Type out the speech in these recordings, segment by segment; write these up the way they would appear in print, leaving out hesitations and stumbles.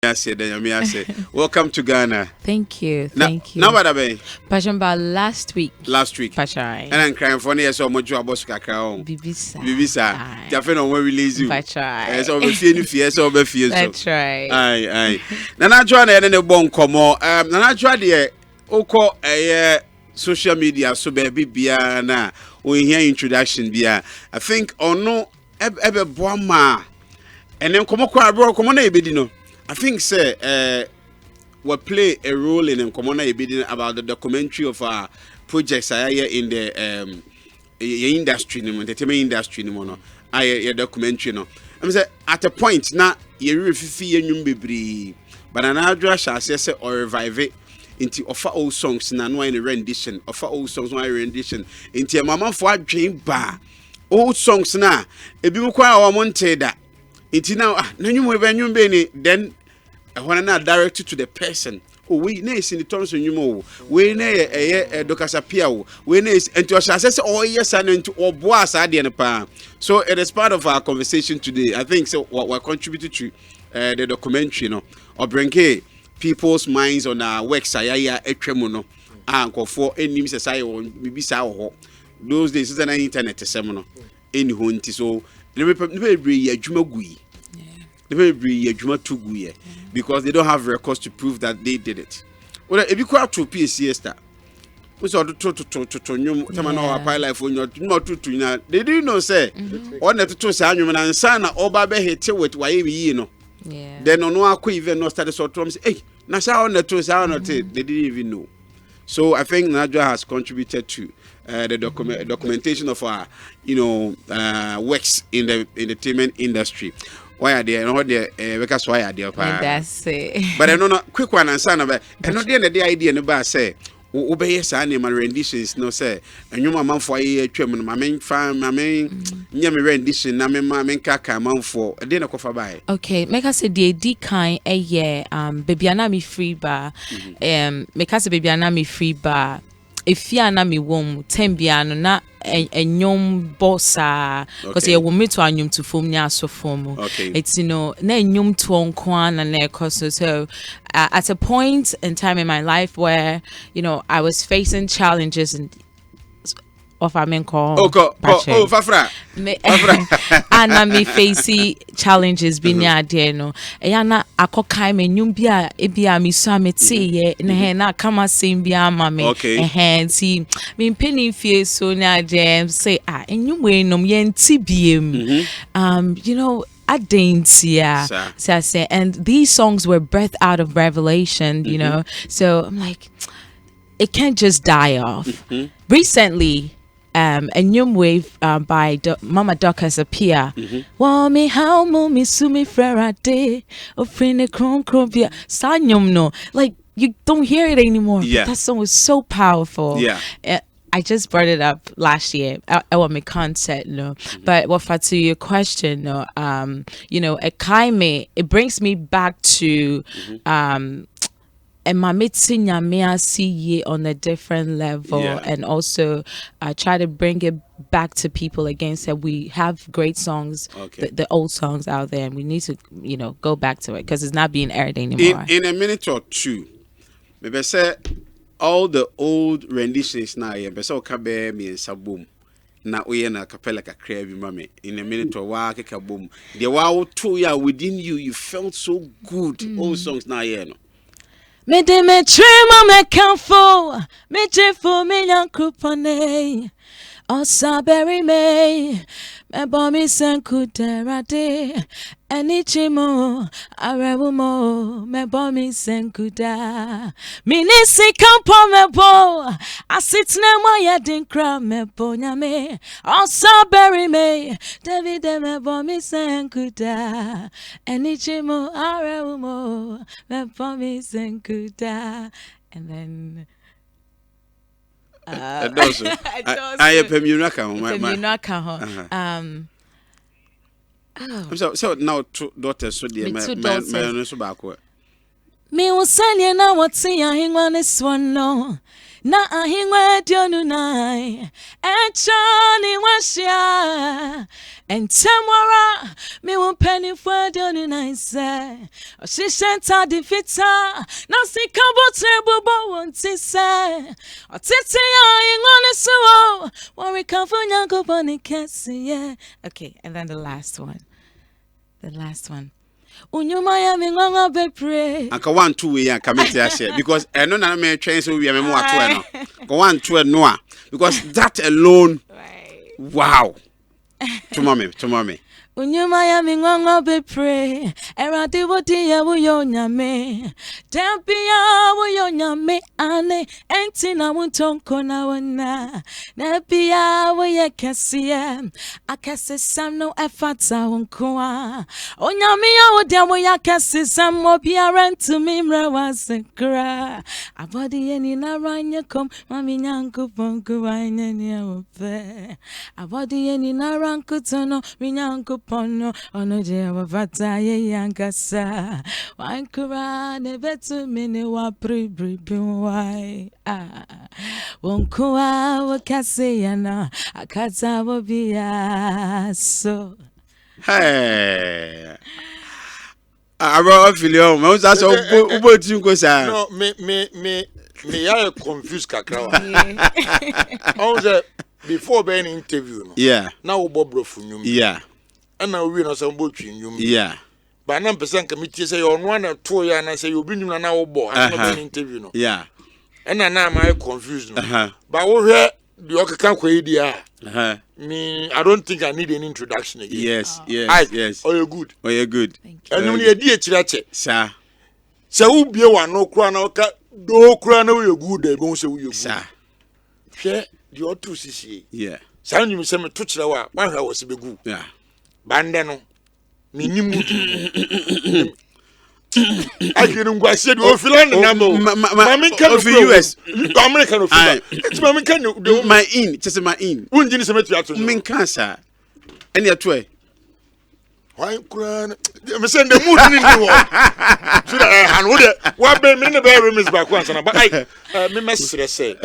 Yes, welcome to Ghana. Thank you. Thank you. Now what about Pajamba last week. Last week. Pachai. And I'm crying for near so much about Kakao. Bibisa. Jaffe on where release you. Pachai. So be fear so be fear. That's right. Aye. Nana try na the bon komo. Nana try the oko social media so baby bia na we hear introduction bia. I think ono ebe boama. And then komo kwa bro komo na ebedi no. I think, sir, will play a role in Common about the documentary of our projects in the industry, the entertainment industry. I documentary. No, I'm saying at a point now, you refuse you be but another shall say or revive it into offer old songs and no any rendition, offer old songs, no rendition into a mama for a dream bar. Old songs now, if you require our monte that. It's now, then when not directed to the person. Oh, we know in the terms of you we know a docasapia, we know and to us, oh, yes, and into all boas pa. So it is part of our conversation today. I think so. What we're contributing to the documentary, or bring people's minds on our works. I tremono, and for any society or maybe those days is an internet seminar in Hunti. So, because they don't have records to prove that they did it. Well, if you go out to PCS, we saw the life they didn't know say on the two annual and son or baby hit with why you know. Then on one even no study so Tom say, hey, Nasa on the two sound they didn't even know. So I think Najwa has contributed to the documentation of our works in the entertainment industry. Why are there? No, there because why are there? That's it. But I know not quick one and son of it. And not the idea in the bar say, obey son my renditions. No say, and you mamma for a chairman, my main farm, my main yammy rendition. I mean, my main caca mount for a dinner coffee by. Okay, make us a D kind a year. Baby anami free bar. Make us a baby anami free bar. If you are not me womb, tembiano na a nyom bossa because you will meet to a nyum to form near so formal. Okay, it's na nyum to on kwan and so at a point in time in my life where I was facing challenges and of a men call Fafra and I me face challenges being there no na akokai me nyum bia ebia mi so ameti ye na na kama sim bia mama okay see me penny fie so na dem say nyum we nom ye nti biem Adentia, and these songs were birthed out of revelation, so I'm like, it can't just die off. Recently, a new wave by Mama Dokas appear. Me how me sumi frerate ofrene kron krovia sanyum no. Like you don't hear it anymore. Yeah. But that song was so powerful. Yeah. I just brought it up last year. I want my concert, But what to your question, a kaime, it brings me back to and my me see ye on a different level, and also try to bring it back to people again. So we have great songs, the old songs out there, and we need to go back to it because it's not being aired anymore. In a minute or two, maybe say all the old renditions now, maybe so kabe me and sabum. Na we na capella ka crave mama in a minute or walk a boom. The wow 2 years within you felt so good. Old songs now no. Me de me trema me canfo, me jefo me yankupane. Osa bury me bommy senkuderade. Enichimo, arewumo, me bommy senkuda. Minisi kampo me bo, asit ne moya dinkra me bonyame. Osa bury me, David me bommy senkuda. Enichimo, arewumo, me bommy senkuda. And then I am so now two daughters so dear my so back me will send you now what's in your hing on this one no na ahingwe dionu nai echani washia entemwara mi wumpeni fwa dionu nai se oshishenta difita na sikabo trebubo wonti se otiti ya ingone suwo wari kafunya kuboni kesi yeah. Okay, and then the last one. Unyuma ya mingonga bepre. Anka 1 2 we yan committee share because no na me train so we am mo ato no. Go 1 2 no because that alone Right. wow. To mommy. Unyuma ya mingonga bepre. Eradi wodi ya wuyo nyame. Tempi ya wuyo nyame ane. Enti na wuntonko na wana. Nepi ya wuye kesiye. Akese sam no efata wunkuwa. Onyame ya wudia wuya kesi sam mobi arentu mimre wasekra. Abodi yeni na ranya kom. Mami nyanku ponku wanyeni ya wupe. Abodi yeni na ranku tono. Minyanku pono ono je wafata ye yankasa wankura ne betu mini wa wai wonkuwa wakase yana akata wobia so Hey. Aro filio, me uza so ubo tinko sa. No, me ya confused kakra wa. On before being interview no. Yeah. Now Bob Brofunyum. Yeah. And now we know some botching. Yeah. But 9% committee say on one or 2 years and I say you been in an hour boy. I'm not interview no. Yeah. And now I'm confused no. But over the Okakanko idea. Me, I don't think I need an introduction again. Yes, yes. Oh, you're good. Oh, you're good. Thank you. And when you dear chirache. Sir. So who be one no crown oka do crown you're good, they won't say you're good. Sir. Share the other CC. Yeah. Sound you say me touch the one was be good. Yeah. Bandano. Minimum. I didn't go say the Finland number. Mammy can of US. American of it's Mammy can do my just my Wouldn't you submit to min cancer. Any at way. Why crown? I'm saying the mood in the war. So that I would what be in the bedroom is back once and I me message say.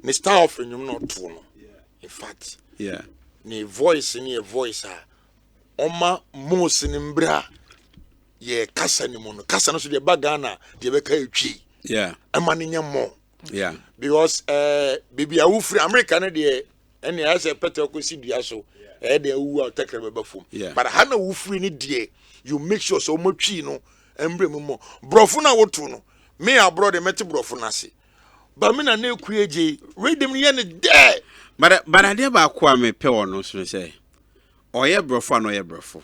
Ni star off in you not too. In fact. Yeah. Ni voice in your voice Oma most in bra. Ye kasa ni mono. Kasa no so de bagana de beka etwi. Yeah. Amaninya mo. Yeah. Because baby a wo free America na de ene as a petel ko si dua so. De wu a tekre beba fom. But ha na wo free ni de you make sure so mo twi no embre mo. Brofo na wo to no. Me abroad de meti brofo na se. But me na na ekueje. Read them ye ne there. But I never kwa me pe ono so say. Oye brofo no ye brofo.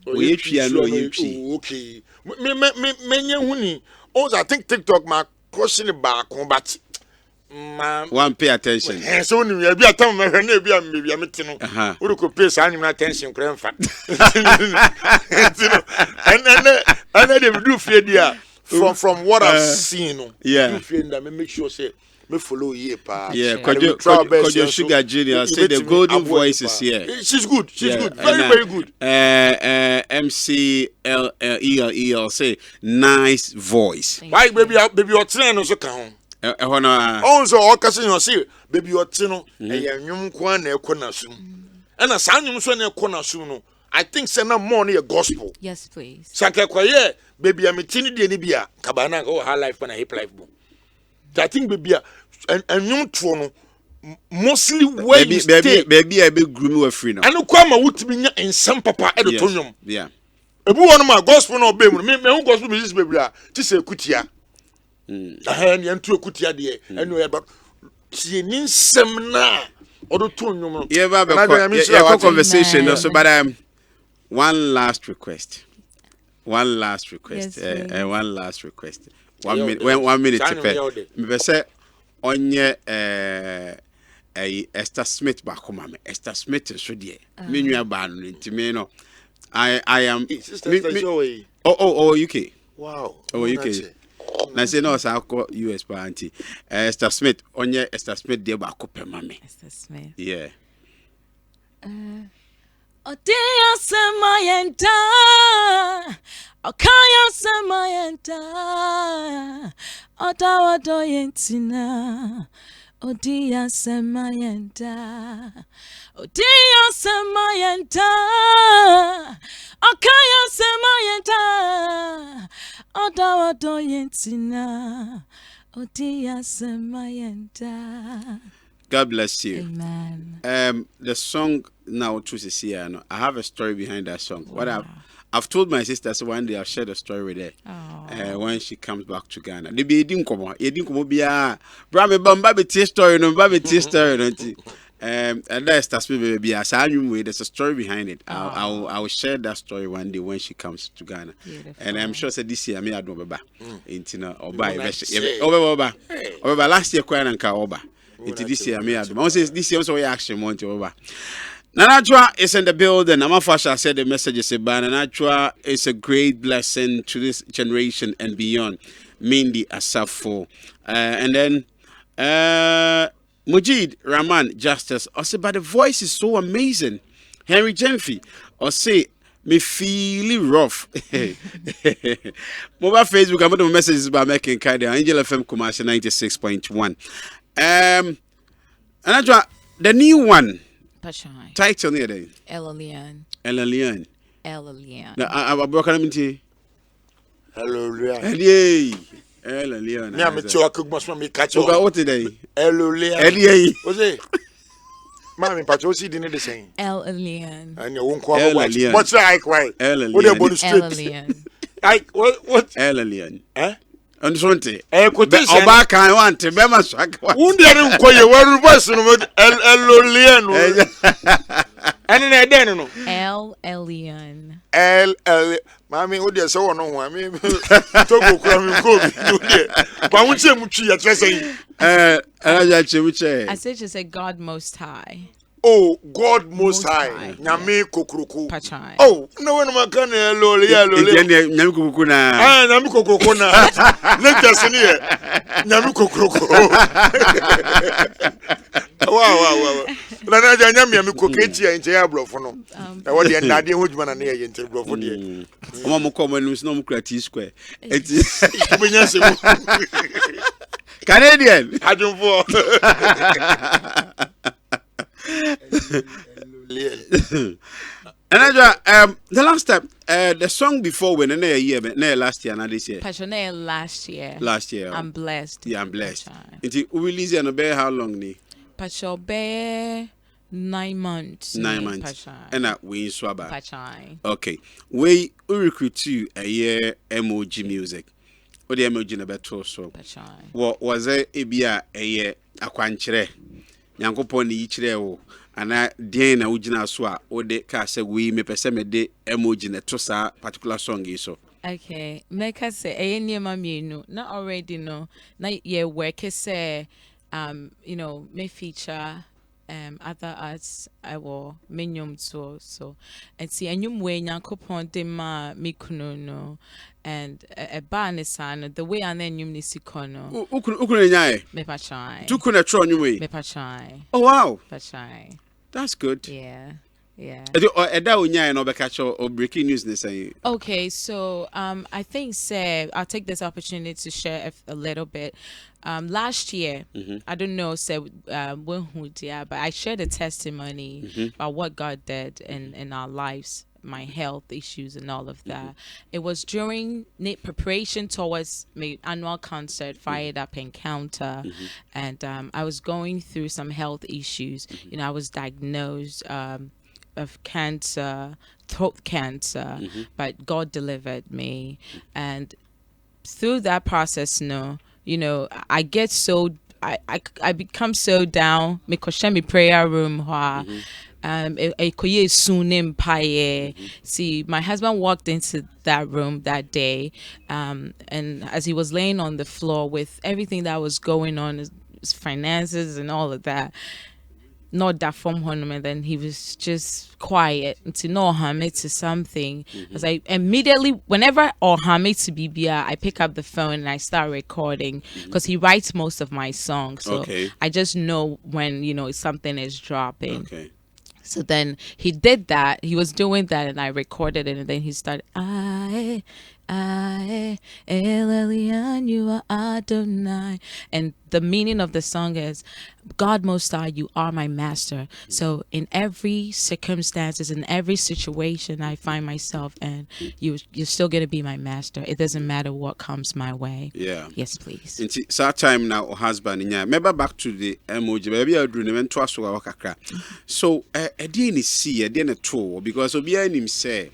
Oye twi no ye twi. Okay. Me nye huni. Also I think TikTok ma question back but one pay attention. So ni e bia tam me hwe na e bia me bia meti no. Wo ko pay sa anyum attention kra mfa. And they do fear dia from what I've seen. Yeah. You feel that me make sure say me follow here pa. Yeah, Kojo Sugar Junior say the golden voice is here. She's good. She's good. Very good. MCLEL say nice voice. Why baby your train no so kan ho. Also okase you say baby your train no e nwum kwa na ekona sum. And na san nwum so na ekona sum no. I think say na more na gospel. Yes, please. Saka kwaye baby am tini de ni bia kabana go high life na hip life bo. I think baby and you no mostly where you stay. Baby I be groom we free now. And kwa ma wutimi nya ensam papa e de tonwom. Yeah. Ebu wonu ma gospel no be mu. Me gospel music baby a ti se kutia. And yantu kutia de enu e ba tie ni nsem na odo tonwom no. Yeah, ba conversation no so but one last request. One last request. Yes, one last request. 1 minute. 1 minute to pay. Me say onye Esther Smith ba koma me. Esther Smith so de. Me nua ba no ntime no. I am UK. Wow. UK. Na say no sa ko US pa anti. Esther Smith onye Esther Smith de ba ko pema me. Esther Smith. Yeah. Odia samayenta Okaya samayenta Odawa doyentina. Odia semayenda. Odia semayenda. Okaya semayenda. Odawa doyentina. Odia semayenda. God bless you. Amen. The song now chooses here. I have a story behind that song. What I've told my sister, so one day I'll share the story with her. When she comes back to Ghana. They be didn't come be Brammy Bamba be story no Bamba story no. And that's maybe as I knew there's a story behind it. I'll share that story one day when she comes to Ghana. Beautiful. And I'm sure that this year I may have no baba. Intina Oba. Oba last year Kwan and Oba. Into this year, me I say this year also action month over. Nanachwa is in the building. I'm Fasha said the message is about Nanachwa is a great blessing to this generation and beyond. Mindy Asafo. And then Mujid Rahman Justice. I say, but the voice is so amazing. Henry Jenfi. I say me feel rough. Mobile Facebook, I'm going to messages about making Kaida. Angel FM Kumasi 96.1. And the new one title near there. Elalian. Now I broke them into Hallelujah. Elalian. Me am to cook must me catch up. What today? Hallelujah. What's it? Mami patro si dinner the same. Elalian. And you won't come watch. What's that like? What the bonus Elalian. Like what? Elalian. Eh? On Sunday. Oba can want to be my swag. Who didn't call you one person with Elolian? And then no. Elalian. Mami, what you say? No, I mean, Togo cram go. But we say much you say. I said you say God Most High. Oh, God Most High. Nyame kokruku. Pachai. Oh, no one can Elolian. Nyame kokruku na. Ah, nyame kokruku na. Latest in here. Nyame kokruku. Wow. Na nyame koketi ya nche ya brofo no. Na wo de ndade hodjuma na ye nche brofo de. Omo mo come no no mo kura T square. Eti benya se Canadian. Adunfo. And the last time, the song before when a year, last year, not this year. Passionate last year. I'm blessed. Yeah, I'm blessed. It will release and bear how long ni? Passionate 9 months. 9 months. And we swabba. Pachai. Okay. We recruit you a year MOG music. What the MOG na better so. Pachai. What was it? A year akwanchire. Nyankopon ni yichire wo. Ana den na ugina so a ode ka se we me pese me de emoji na to sa particular song yi so. Okay, make us say niema mienu na already no na ye work say me feature other arts I will menyum so and see enyum we Nyankopon de ma me kunu no and a ban the way and then ni sikono ukunu nyae me pachai tu kuna tro nyum we me pachai. Oh wow, pachai. That's good. Yeah. Or breaking news they say. Okay, so I think I'll take this opportunity to share a little bit. Last year, I don't know but I shared a testimony about what God did in our lives, my health issues and all of that. It was during preparation towards my annual concert, Fired Up Encounter, and I was going through some health issues. I was diagnosed of cancer, throat cancer, but God delivered me. And through that process, I get so I become so down. Me question me prayer room see, my husband walked into that room that day, and as he was laying on the floor with everything that was going on, his finances and all of that, not that from him, and then he was just quiet to know him to something. As I immediately, whenever or hame to BBR, I pick up the phone and I start recording because he writes most of my songs. So I just know when something is dropping. Okay. So then he did that. He was doing that, and I recorded it. And then he started, I, El Elyon, you are Adonai. And the meaning of the song is, God Most High, you are my master. So in every circumstances, in every situation I find myself in, you're still going to be my master. It doesn't matter what comes my way. Yeah. Yes, please. Nti that time now husband nya remember back to the emoji baby adru ne mento aso wa kakra. So e ni see e na to because obi anim say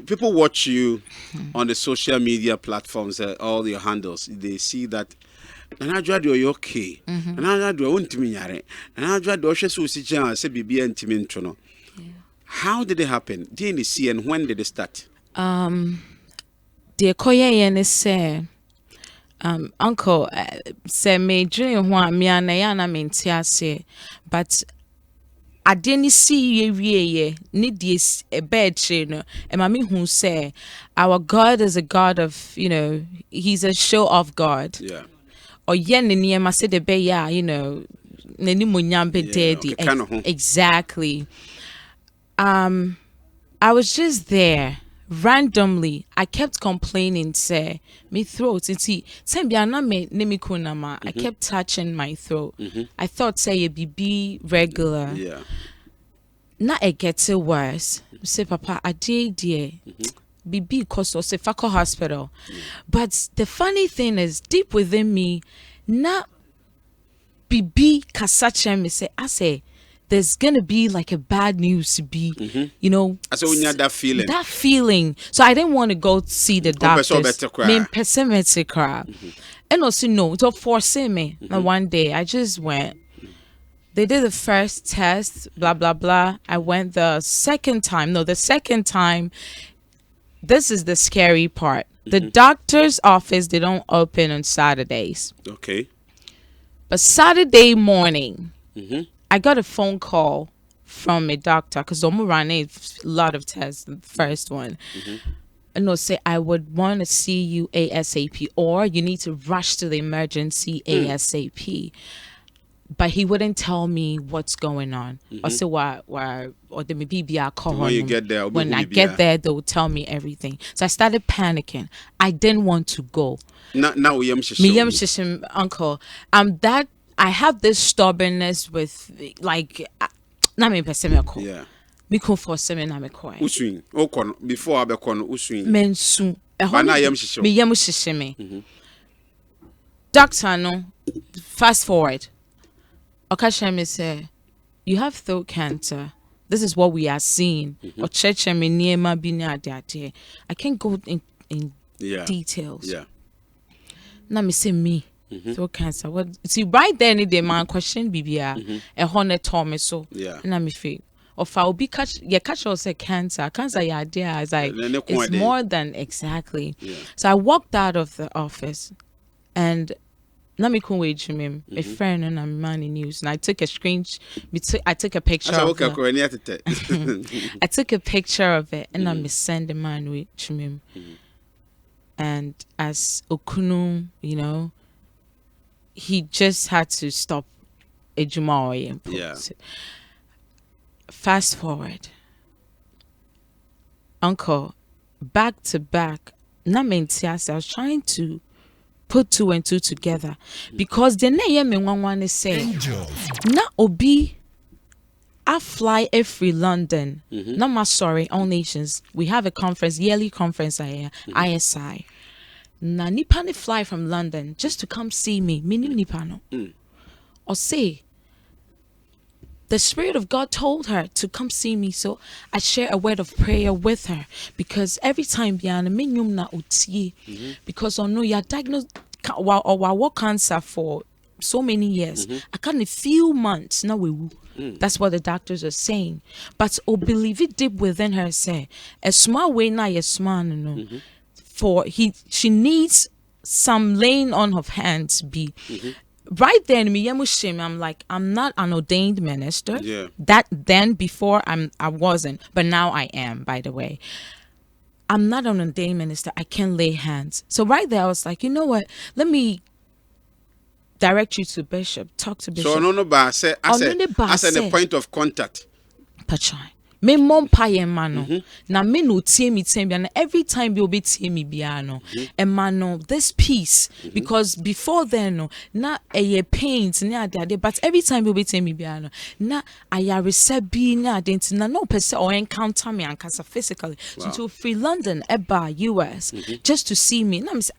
people watch you on the social media platforms, all your handles. They see that Nana Jado you okay. Nana Jado untimi nyare. Nana Jado hwe so si jan say bibia ntimi nto no. How did it happen? Did you see and when did it start? The koye yen say uncle say me dream ho a me ana ya na me ntiase, but I didn't see ye need this a bed no and mommy who say our God is a God of, you know, he's a show off God. Yeah. Or yen ni ma say the be ya, you know, neni munyam be daddy. Exactly. I was just there randomly. I kept complaining, say me throat. See, I kept touching my throat. I thought say it be regular. Yeah. Now it gets worse. Say, Papa, I did dear. Be cause of say Fako hospital. But the funny thing is, deep within me, na be kasachem me say, I say, there's gonna be like a bad news to be, you know. So when you had that feeling. That feeling. So I didn't want to go see the doctors. Me pessimistic crap. And also no, it was forcing me. And one day I just went. They did the first test, blah blah blah. I went the second time. No, the second time. This is the scary part. The doctor's office, they don't open on Saturdays. Okay. But Saturday morning, I got a phone call from a doctor because I'm running a lot of tests. The first one, and they'll say I would want to see you ASAP, or you need to rush to the emergency ASAP. But he wouldn't tell me what's going on. Or say why, or the maybe be a call. When you get there, when I get there, they will tell me everything. So I started panicking. I didn't want to go. Now we uncle. That I have this stubbornness with like. Na me pesemeko. Yeah. Me ko for semi na me ko. Uswin. Okon before abekon uswin. Mensu. Bana yam shisho. Me yam shishime. Doctor no. Fast forward. Okashemi say, you have throat cancer. This is what we are seeing. I can't go in details. Yeah. Now me say me throat cancer. What? See right there, any day man question BBA a honest Thomas so. Yeah. And me feel. Of I will be catch. Yeah, catch also cancer. Cancer, yeah, idea is like it's more than exactly. Yeah. So I walked out of the office, and. Na me kun wait to me. A friend and I'm man in news, and I took a I took a picture. I took a picture of it, and I send the man with to me. And as Okunu, you know, he just had to stop a Jumaoye. Yeah. Fast forward, uncle, back to back. Na me I was trying to put 2 and 2 together because the name me one is saying na obi I fly every London. No more sorry, all nations. We have a conference, yearly conference here, ISI. Na nipa ne fly from London just to come see me. Me nipa no. Or say the Spirit of God told her to come see me, so I share a word of prayer with her because every time because I know you're diagnosed or cancer for so many years. I can't a few months now. That's what the doctors are saying. But believe it deep within her say a small way now a small no. She needs some laying on of hands be. Right then, I'm like, I'm not an ordained minister. Yeah. That then before I wasn't, but now I am, by the way. I'm not an ordained minister. I can't lay hands. So right there, I was like, you know what? Let me direct you to Bishop. Talk to Bishop. So no, but I said the point of contact. Pachai. me mom paye mano na me no tie me time and every time you be tie me biano and mano this peace because before then no na a pains na ade but every time you be tie me biano na aya resebi na ade na no person or encounter me ankasa physically to free London eba US just to see me na me say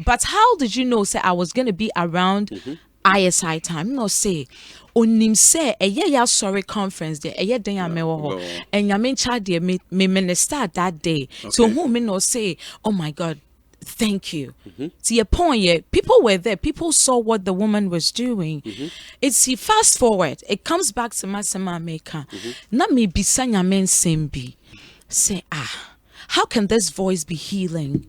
but how did you know say I was going to be around ISI time no say onim say ya sorry conference there den ya me wo ho and ya me cha there me minister that day so who me no say oh my God thank you to your point yeah people were there people saw what the woman was doing it's he fast forward it comes back to Masama Maker na me bisanya men sembi say how can this voice be healing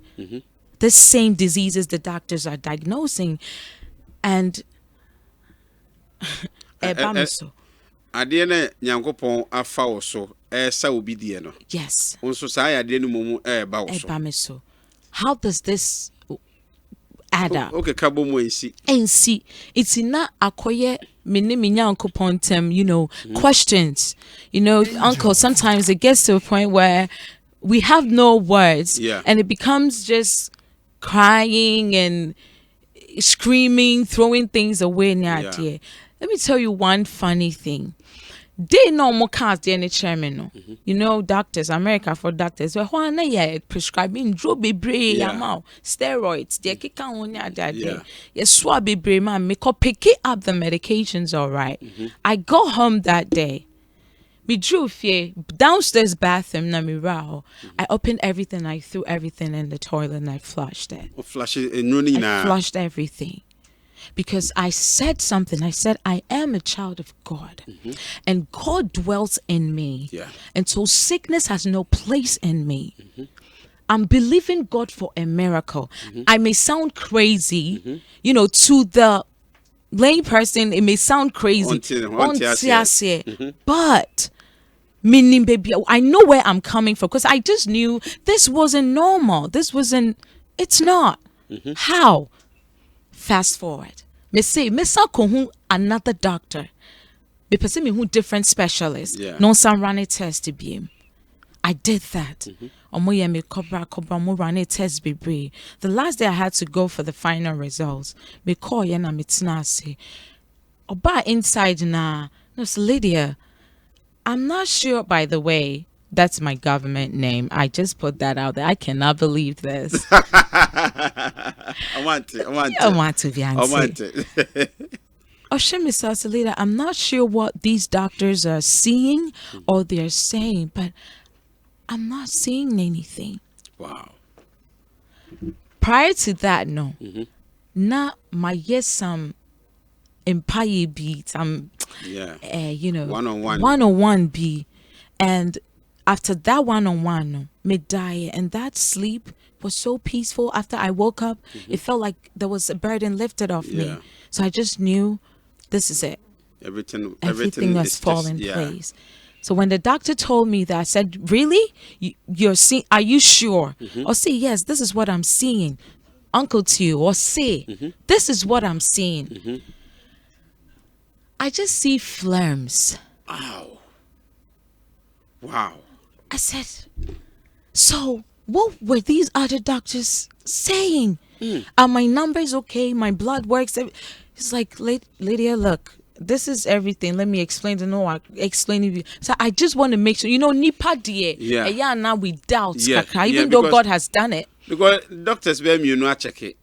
the same diseases the doctors are diagnosing and ade na nyankopon afa wo so sa obi die no yes onso sa ya ade no mumu ba wo so how does this add up okay kabo mo ensi it's na akoye me nyankopon tem you know questions you know uncle sometimes it gets to a point where we have no words and it becomes just crying and screaming throwing things away let me tell you one funny thing. They no more cars the chairman no. You know doctors, America for doctors. Well, why na prescribing drug bebre amount steroids. They kika on ya that day. You swab bebre man me ko pick up the medications all right. I got home that day. Me drew fear downstairs bathroom na me raho. I opened everything, I threw everything in the toilet and I flushed it. I flushed everything. Because I said something. I said, I am a child of God. And God dwells in me. And so sickness has no place in me. I'm believing God for a miracle. I may sound crazy, you know, to the lay person, it may sound crazy. But meaning, baby, I know where I'm coming from because I just knew this wasn't normal. It's not. How? Fast forward. Me say, me sa ko another doctor. Me person me who different specialist. No some run a test to be him. I did that. Omo ye me cobra mo run a test be. The last day I had to go for the final results. Me call ye na me tina say. Oba inside na. No, so Lydia, I'm not sure, by the way, that's my government name. I just put that out there. I cannot believe this. I want to be Mr. Salida, I'm not sure what these doctors are seeing or they're saying, but I'm not seeing anything. Wow. Prior to that, no. Na my yes some empire beat. You know, one-on-one be, and after that one-on-one, me die, and that sleep was so peaceful. After I woke up, it felt like there was a burden lifted off me. So I just knew this is it. Everything was falling in place. So when the doctor told me that, I said, "Really? You're seeing? Are you sure?" Or say, "Yes, this is what I'm seeing." Uncle to you, or say, "This is what I'm seeing." I just see flames. Wow. I said, so what were these other doctors saying? Are my numbers okay? My blood works? It's like, Lydia, look, this is everything. Let me explain. I explain it. So I just want to make sure, you know, nipa die. Yeah, now we doubt. Even though God has done it. Because doctors, you know, check it.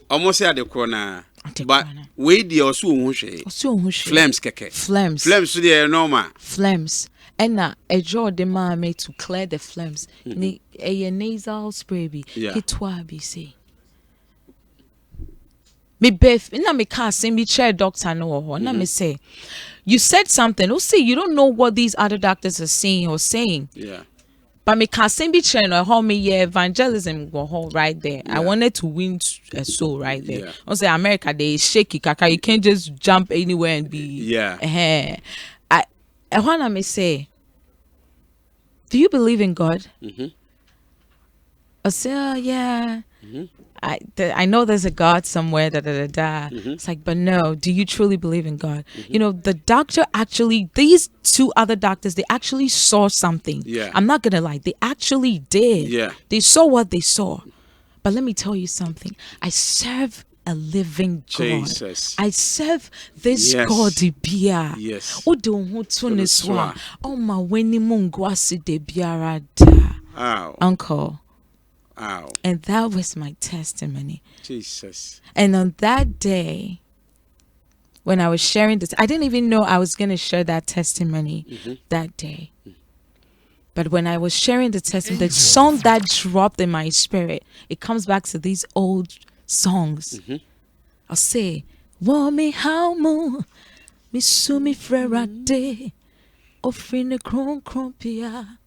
Almost at the corner. But we the also flames keke. Flames to the normal. Flames. And now a draw the man made to clear the flames. A nasal spray be. Kitwa be say. Me beth na me can't say me chair doctor no na me say. You said something. Oh say you don't know what these other doctors are saying or saying. But me can't say be chair no how me evangelism go hold right there. I wanted to win a soul right there. I say America they shaky kaka. You can't just jump anywhere and be I wanna me say, do you believe in God? I say, yeah. I know there's a God somewhere, da da da da. It's like, but no, do you truly believe in God? You know, the doctor actually, these two other doctors, they actually saw something. Yeah. I'm not gonna lie, they actually did. Yeah. They saw what they saw. But let me tell you something. I serve a living God. Jesus. I serve this Yes. God Bia. Yes. Odohutuniswa. Oh my weni mungwasi de biarada. Ow. Uncle. Ow. And that was my testimony. Jesus. And on that day, when I was sharing this, I didn't even know I was going to share that testimony that day. But when I was sharing the testimony, the song that dropped in my spirit, it comes back to these old songs. I'll say, "Wami how mo, mi sumi frerade, ofrine kron krompia,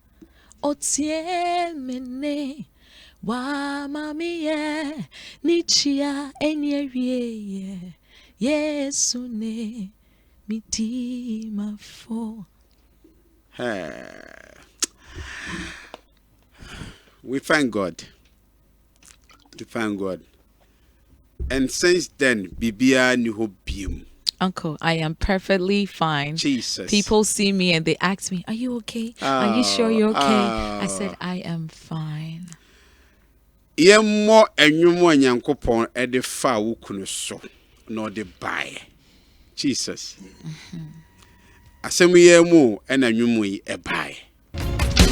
otie mene, wa mami ye, nichia enye Yesu ne, mi di ma fo." We thank God. We thank God. And since then, Bibia ni ho biem. Uncle, I am perfectly fine. Jesus. People see me and they ask me, "Are you okay? Are you sure you're okay?" I said, "I am fine." Yemmo enwumo Nyankopon e de fa wo kunu so no de bae. Jesus. Asem yemu e na nwumo yi e bae.